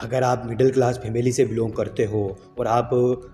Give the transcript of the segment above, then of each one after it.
अगर आप middle class family से बिलोंग करते हो और आप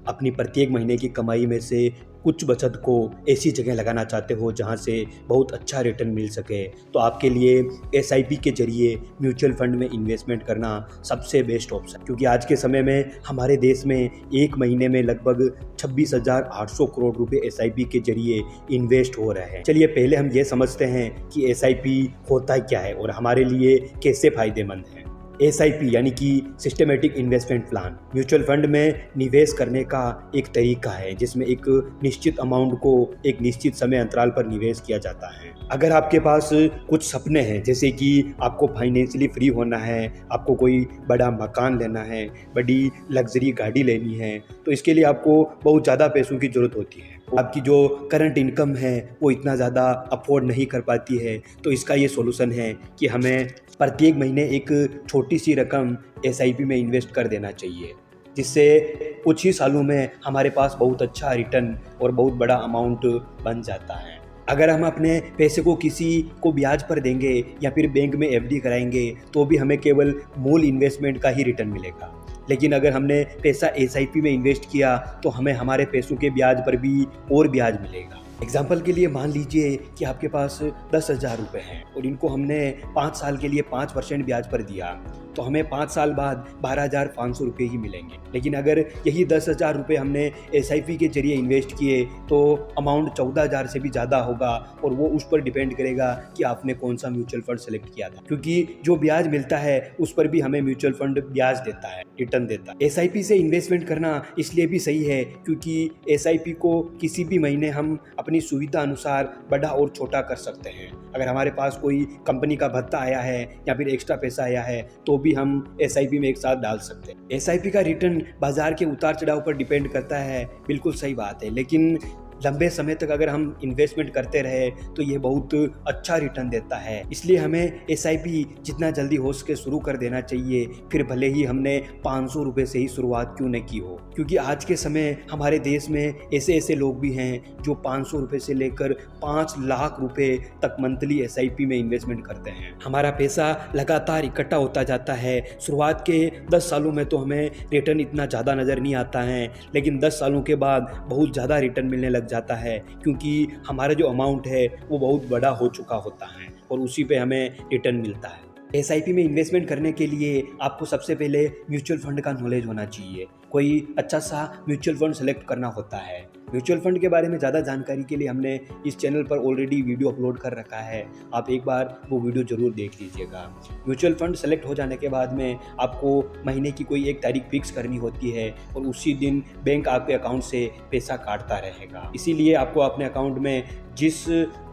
अपनी प्रत्येक महीने की कमाई में से कुछ बचत को ऐसी जगह लगाना चाहते हो जहां से बहुत अच्छा रिटर्न मिल सके, तो आपके लिए एसआईपी के जरिए म्यूचुअल फंड में इन्वेस्टमेंट करना सबसे बेस्ट ऑप्शन। क्योंकि आज के समय में हमारे देश में एक महीने में लगभग 26,800 करोड़ रुपए एसआईपी के जरिए इन्वेस्ट हो रहे हैं। चलिए पहले हम ये समझते हैं कि एसआईपी होता क्या है और हमारे लिए कैसे फायदेमंद है। एसआईपी यानी कि systematic investment plan mutual fund में निवेश करने का एक तरीका है जिसमें एक निश्चित अमाउंट को एक निश्चित समय अंतराल पर निवेश किया जाता है। अगर आपके पास कुछ सपने हैं, जैसे कि आपको फाइनेंशियली फ्री होना है, आपको कोई बड़ा मकान लेना है, बड़ी लग्जरी गाड़ी लेनी है, तो इसके लिए आपको बहुत ज़्यादा पैसों की ज़रूरत होती है। आपकी जो करंट इनकम है वो इतना ज़्यादा अफोर्ड नहीं कर पाती है, तो इसका ये सॉल्यूशन है कि हमें प्रत्येक महीने एक छोटी सी रकम एसआईपी में इन्वेस्ट कर देना चाहिए, जिससे कुछ ही सालों में हमारे पास बहुत अच्छा रिटर्न और बहुत बड़ा अमाउंट बन जाता है। अगर हम अपने पैसे को किसी को ब्याज पर देंगे या फिर बैंक में एफडी कराएंगे तो भी हमें केवल मूल इन्वेस्टमेंट का ही रिटर्न मिलेगा। लेकिन अगर हमने पैसा एसआईपी में इन्वेस्ट किया तो हमें हमारे पैसों के ब्याज पर भी और ब्याज मिलेगा। एग्जाम्पल के लिए मान लीजिए कि आपके पास 10,000 रुपये हैं और इनको हमने 5 साल के लिए 5% ब्याज पर दिया, तो हमें 5 साल बाद 12,500 रुपये ही मिलेंगे। लेकिन अगर यही 10,000 रुपये हमने एसआईपी के जरिए इन्वेस्ट किए तो अमाउंट 14,000 से भी ज़्यादा होगा, और वो उस पर डिपेंड करेगा कि आपने कौन सा म्यूचुअल फंड सेलेक्ट किया था, क्योंकि जो ब्याज मिलता है उस पर भी हमें म्यूचुअल फंड ब्याज देता है, रिटर्न देता है। एसआईपी से इन्वेस्टमेंट करना इसलिए भी सही है क्योंकि एसआईपी को किसी भी महीने हम अपनी सुविधा अनुसार बड़ा और छोटा कर सकते हैं। अगर हमारे पास कोई कंपनी का भत्ता आया है या फिर एक्स्ट्रा पैसा आया है तो भी हम एसआईपी में एक साथ डाल सकते हैं। एसआईपी का रिटर्न बाजार के उतार चढ़ाव पर डिपेंड करता है, बिल्कुल सही बात है, लेकिन लंबे समय तक अगर हम इन्वेस्टमेंट करते रहे तो ये बहुत अच्छा रिटर्न देता है। इसलिए हमें एसआईपी जितना जल्दी हो सके शुरू कर देना चाहिए, फिर भले ही हमने 500 रुपये से ही शुरुआत क्यों न की हो। क्योंकि आज के समय हमारे देश में ऐसे लोग भी हैं जो 500 रुपये से लेकर 5 लाख रुपए तक मंथली एसआईपी में इन्वेस्टमेंट करते हैं। हमारा पैसा लगातार इकट्ठा होता जाता है। शुरुआत के 10 सालों में तो हमें रिटर्न इतना ज़्यादा नज़र नहीं आता है, लेकिन 10 सालों के बाद बहुत ज़्यादा रिटर्न मिलने लग जाता है, क्योंकि हमारा जो अमाउंट है वो बहुत बड़ा हो चुका होता है और उसी पे हमें रिटर्न मिलता है। एसआईपी में इन्वेस्टमेंट करने के लिए आपको सबसे पहले म्यूचुअल फंड का नॉलेज होना चाहिए। कोई अच्छा सा म्यूचुअल फंड सेलेक्ट करना होता है। म्यूचुअल फंड के बारे में ज़्यादा जानकारी के लिए हमने इस चैनल पर ऑलरेडी वीडियो अपलोड कर रखा है, आप एक बार वो वीडियो ज़रूर देख लीजिएगा। म्यूचुअल फंड सेलेक्ट हो जाने के बाद में आपको महीने की कोई एक तारीख फिक्स करनी होती है और उसी दिन बैंक आपके अकाउंट से पैसा काटता रहेगा। इसीलिए आपको अपने अकाउंट में जिस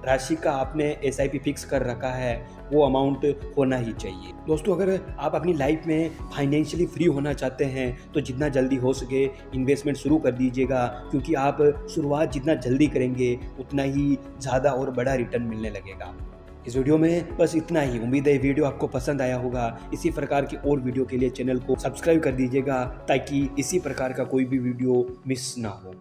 राशि का आपने एसआईपी फिक्स कर रखा है वो अमाउंट होना ही चाहिए। दोस्तों, अगर आप अपनी लाइफ में फाइनेंशियली फ्री होना चाहते हैं तो जितना जल्दी हो सके इन्वेस्टमेंट शुरू कर दीजिएगा, क्योंकि आप शुरुआत जितना जल्दी करेंगे उतना ही ज़्यादा और बड़ा रिटर्न मिलने लगेगा। इस वीडियो में बस इतना ही। उम्मीद है वीडियो आपको पसंद आया होगा। इसी प्रकार की और वीडियो के लिए चैनल को सब्सक्राइब कर दीजिएगा ताकि इसी प्रकार का कोई भी वीडियो मिस ना हो।